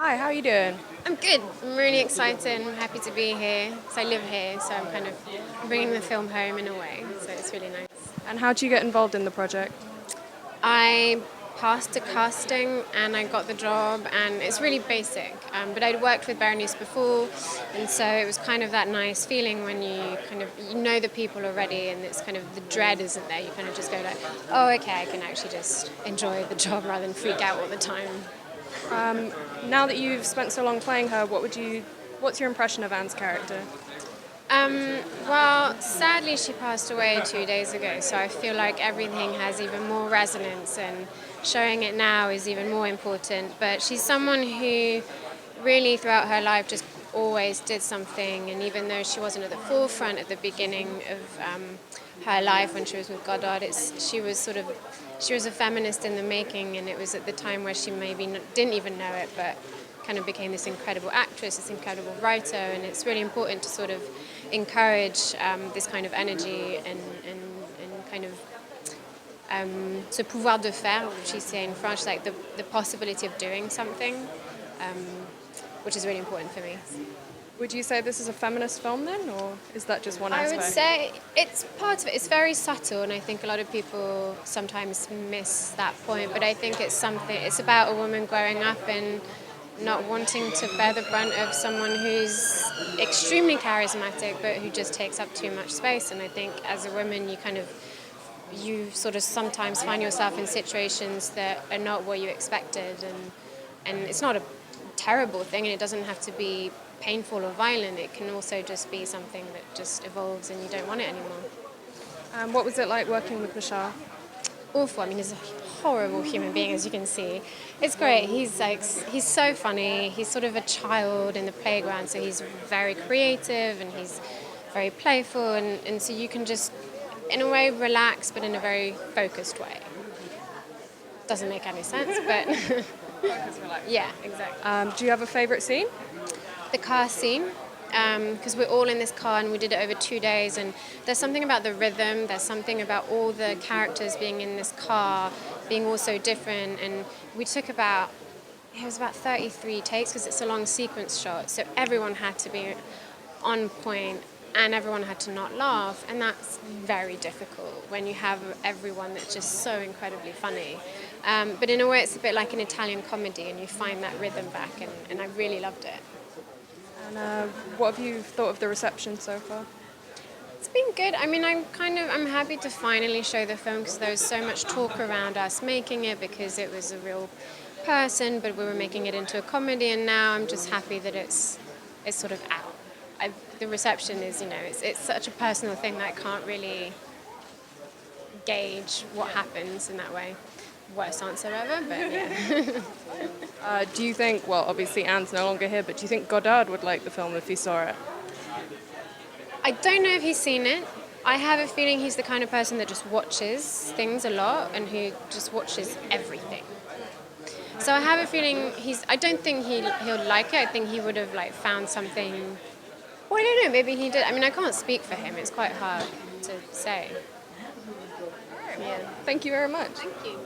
Hi, how are you doing? I'm good. I'm really excited. I'm happy to be here. So I live here, so I'm kind of bringing the film home in a way. So it's really nice. And how did you get involved in the project? I passed a casting and I got the job, and it's really basic. But I'd worked with Berenice before, and so it was kind of that nice feeling when you know the people already, and it's kind of the dread isn't there. You kind of just go like, oh, okay, I can actually just enjoy the job rather than freak out all the time. Now that you've spent so long playing her, what's your impression of Anne's character? Well, sadly, she passed away 2 days ago, so I feel like everything has even more resonance, and showing it now is even more important. But she's someone who really, throughout her life, just always did something, and even though she wasn't at the forefront at the beginning of her life when she was with Godard, she was a feminist in the making, and it was at the time where she maybe didn't even know it, but kind of became this incredible actress, this incredible writer, and it's really important to sort of encourage this kind of energy and kind of ce pouvoir de faire, which you say in French, like the possibility of doing something, which is really important for me. Would you say this is a feminist film then, or is that just one I aspect? would say it's part of it. It's very subtle, and I think a lot of people sometimes miss that point. But I think it's about a woman growing up and not wanting to bear the brunt of someone who's extremely charismatic, but who just takes up too much space. And I think as a woman, you sort of sometimes find yourself in situations that are not what you expected, and it's not a terrible thing, and it doesn't have to be painful or violent. It can also just be something that just evolves and you don't want it anymore. What was it like working with Bashar? Awful. I mean, he's a horrible human being, as you can see. It's great. He's so funny. He's sort of a child in the playground, so he's very creative and he's very playful, and so you can just, in a way, relax, but in a very focused way. Doesn't make any sense, but yeah, exactly. Do you have a favourite scene? The car scene, because we're all in this car and we did it over 2 days, and there's something about the rhythm, there's something about all the characters being in this car being all so different, and we took about 33 takes because it's a long sequence shot, so everyone had to be on point and everyone had to not laugh, and that's very difficult when you have everyone that's just so incredibly funny. But in a way it's a bit like an Italian comedy, and you find that rhythm back, and I really loved it. And what have you thought of the reception so far? It's been good. I mean, I'm happy to finally show the film, because there was so much talk around us making it because it was a real person, but we were making it into a comedy, and now I'm just happy that it's sort of out. The reception is, it's such a personal thing that I can't really gauge what happens in that way. Worst answer ever, but yeah. Do you think, well, obviously Anne's no longer here, but do you think Godard would like the film if he saw it? I don't know if he's seen it. I have a feeling he's the kind of person that just watches things a lot and who just watches everything. So I have a feeling I don't think he'll like it. I think he would have found something. Well, I don't know, maybe he did. I mean, I can't speak for him. It's quite hard to say. Yeah. Thank you very much. Thank you.